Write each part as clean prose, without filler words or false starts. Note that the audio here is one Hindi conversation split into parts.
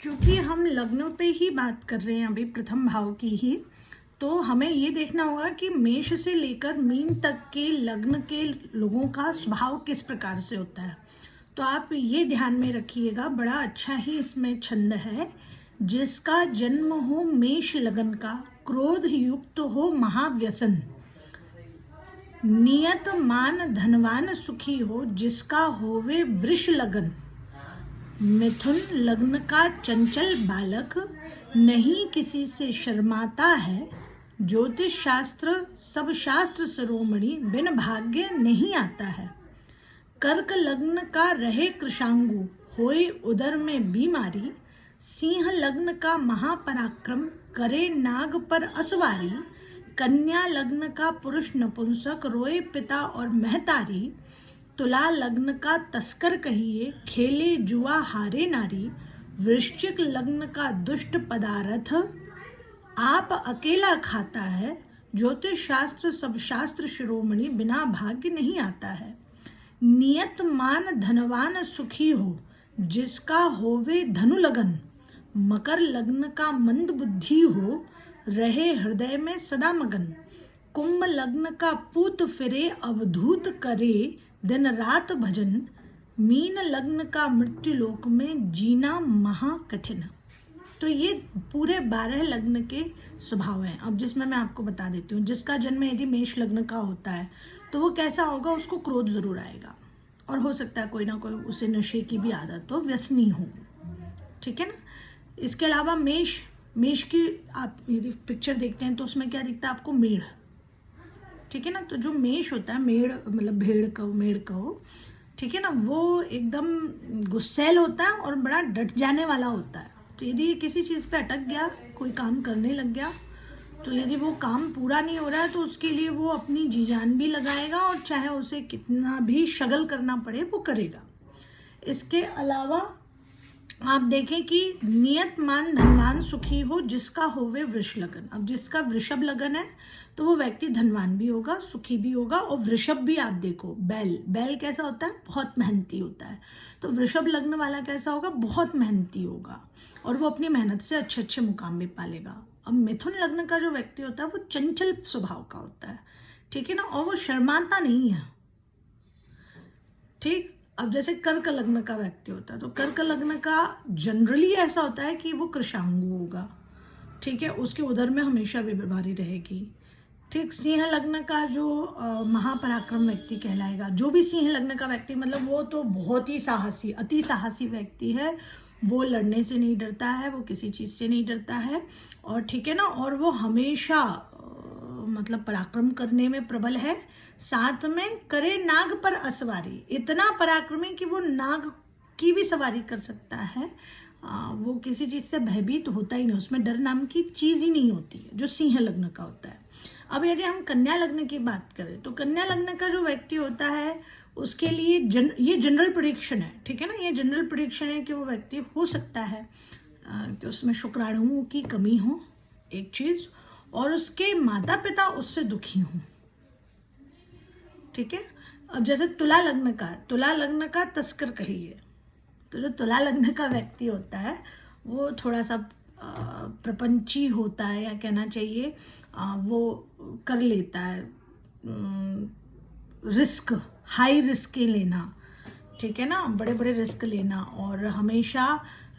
चूंकि हम लग्नों पे ही बात कर रहे हैं अभी प्रथम भाव की ही, तो हमें ये देखना होगा कि मेष से लेकर मीन तक के लग्न के लोगों का स्वभाव किस प्रकार से होता है। तो आप ये ध्यान में रखिएगा, बड़ा अच्छा ही इसमें छंद है। जिसका जन्म हो मेष लगन का, क्रोध युक्त हो महाव्यसन, नियत मान धनवान सुखी हो, जिसका होवे वृष लगन, मिथुन लग्न का चंचल बालक, नहीं किसी से शर्माता है, ज्योतिष शास्त्र सब शास्त्र शिरोमणि, बिन भाग्य नहीं आता है। कर्क लग्न का रहे कृशांगु, होए उदर में बीमारी, सिंह लग्न का महापराक्रम, करे नाग पर असवारी, कन्या लग्न का पुरुष नपुंसक, रोए पिता और महतारी, तुला लग्न का तस्कर कहिए, खेले जुआ हारे नारी, वृश्चिक लग्न का दुष्ट पदार्थ, आप अकेला खाता है, ज्योतिष शास्त्र सब शास्त्र शिरोमणि, बिना भाग्य नहीं आता है। नियत मान धनवान सुखी हो, जिसका होवे धनु लगन, मकर लग्न का मंद बुद्धि हो, रहे हृदय में सदा मगन, कुंभ लग्न का पूत फिरे अवधूत करे, दिन रात भजन, मीन लग्न का मृत्यु लोक में जीना महा कठिन। तो ये पूरे 12 लग्न के स्वभाव हैं। अब जिसमें मैं आपको बता देती हूँ, जिसका जन्म यदि मेष लग्न का होता है तो वो कैसा होगा, उसको क्रोध जरूर आएगा और हो सकता है कोई ना कोई उसे नशे की भी आदत हो, व्यसनी हो, ठीक है ना। इसके अलावा मेष की आप यदि पिक्चर देखते हैं तो उसमें क्या दिखता है आपको, मेढ़, ठीक है ना। तो जो मेष होता है, मेढ़ मतलब मेढ़ कहो, ठीक है ना, वो एकदम गुस्सैल होता है और बड़ा डट जाने वाला होता है। तो यदि किसी चीज़ पे अटक गया, कोई काम करने लग गया, तो यदि वो काम पूरा नहीं हो रहा है तो उसके लिए वो अपनी जी जान भी लगाएगा और चाहे उसे कितना भी शगल करना पड़े वो करेगा। इसके अलावा आप देखें कि नियत मान धनवान सुखी हो, जिसका होवे वृष लगन। अब जिसका वृषभ लगन है तो वो व्यक्ति धनवान भी होगा, सुखी भी होगा। और वृषभ भी आप देखो, बैल कैसा होता है, बहुत मेहनती होता है। तो वृषभ लग्न वाला कैसा होगा, बहुत मेहनती होगा और वो अपनी मेहनत से अच्छे अच्छे मुकाम भी पालेगा। अब मिथुन लग्न का जो व्यक्ति होता है वो चंचल स्वभाव का होता है, ठीक है ना, और वो शर्माता नहीं है, ठीक। अब जैसे कर्क लग्न का व्यक्ति होता है तो कर्क लग्न का जनरली ऐसा होता है कि वो कृशांगु होगा, ठीक है, उसके उदर में हमेशा भी बीमारी रहेगी, ठीक। सिंह लग्न का जो महापराक्रम व्यक्ति कहलाएगा, जो भी सिंह लग्न का व्यक्ति मतलब वो तो बहुत ही साहसी, अति साहसी व्यक्ति है। वो लड़ने से नहीं डरता है, वो किसी चीज़ से नहीं डरता है, और ठीक है ना, और वो हमेशा मतलब पराक्रम करने में प्रबल है। साथ में करे नाग पर असवारी, इतना पराक्रमी कि वो नाग की भी सवारी कर सकता है। वो किसी चीज़ से भयभीत होता ही नहीं, उसमें डर नाम की चीज़ ही नहीं होती है, जो सिंह लग्न का होता है। अब यदि हम कन्या लग्न की बात करें तो कन्या लग्न का जो व्यक्ति होता है उसके लिए ये जनरल प्रेडिक्शन है, ठीक है ना, ये जनरल प्रेडिक्शन है कि वो व्यक्ति हो सकता है कि उसमें शुक्राणुओं की कमी हो, एक चीज़, और उसके माता पिता उससे दुखी हों, ठीक है। अब जैसे तुला लग्न का तस्कर कहिए, तो जो तुला लग्न का व्यक्ति होता है वो थोड़ा सा प्रपंची होता है, या कहना चाहिए वो कर लेता है रिस्क, हाई रिस्क लेना, ठीक है ना, बड़े बड़े रिस्क लेना, और हमेशा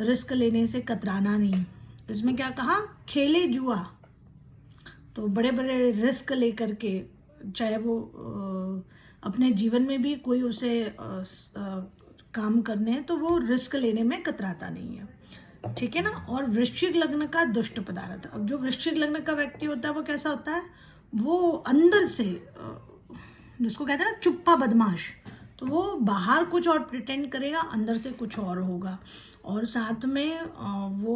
रिस्क लेने से कतराना नहीं। इसमें क्या कहा, खेले जुआ, तो बड़े बड़े रिस्क लेकर के, चाहे वो अपने जीवन में भी कोई उसे काम करने हैं तो वो रिस्क लेने में कतराता नहीं है, ठीक है ना। और वृश्चिक लग्न का दुष्ट पदार्थ, अब जो वृश्चिक लग्न का व्यक्ति होता है वो कैसा होता है, वो अंदर से जिसको कहते हैं ना चुप्पा बदमाश, तो वो बाहर कुछ और प्रिटेंड करेगा, अंदर से कुछ और होगा। और साथ में वो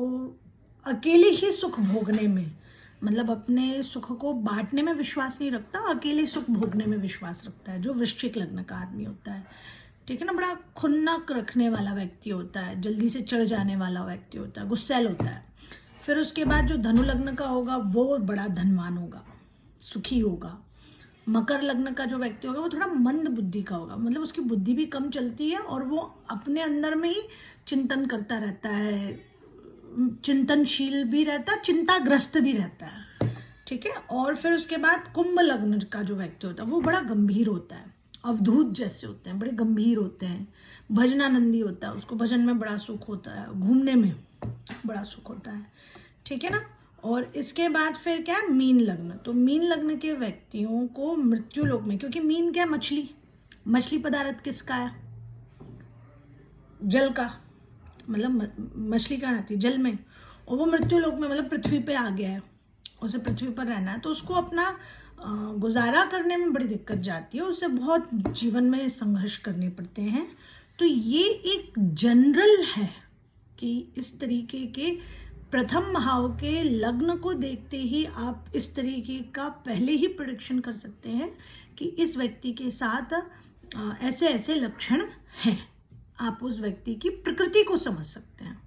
अकेले ही सुख भोगने में, मतलब अपने सुख को बांटने में विश्वास नहीं रखता, अकेले सुख भोगने में विश्वास रखता है, जो वृश्चिक लग्न का आदमी होता है, ठीक है ना। बड़ा खुन्नक रखने वाला व्यक्ति होता है, जल्दी से चढ़ जाने वाला व्यक्ति होता है, गुस्सैल होता है। फिर उसके बाद जो धनु लग्न का होगा वो बड़ा धनवान होगा, सुखी होगा। मकर लग्न का जो व्यक्ति होगा वो थोड़ा मंद बुद्धि का होगा, मतलब उसकी बुद्धि भी कम चलती है और वो अपने अंदर में ही चिंतन करता रहता है, चिंतनशील भी रहता है, चिंताग्रस्त भी रहता है, ठीक है। और फिर उसके बाद कुंभ लग्न का जो व्यक्ति होता है वो बड़ा गंभीर होता है, अवधूत जैसे होते हैं, बड़े गंभीर होते हैं, भजनानंदी होता है, उसको भजन में बड़ा सुख होता है, घूमने में बड़ा सुख होता है, ठीक है ना। और इसके बाद फिर क्या है, मीन लग्न। तो मीन लग्न के व्यक्तियों को मृत्यु लोक में, क्योंकि मीन क्या है, मछली पदार्थ किसका है, जल का, मतलब मछली कहाँ रहती है, जल में, और वो मृत्यु लोक में मतलब पृथ्वी पे आ गया है, उसे पृथ्वी पर रहना है, तो उसको अपना गुजारा करने में बड़ी दिक्कत जाती है, उसे बहुत जीवन में संघर्ष करने पड़ते हैं। तो ये एक जनरल है कि इस तरीके के प्रथम भाव के लग्न को देखते ही आप इस तरीके का पहले ही प्रेडिक्शन कर सकते हैं कि इस व्यक्ति के साथ ऐसे ऐसे लक्षण हैं। आप उस व्यक्ति की प्रकृति को समझ सकते हैं।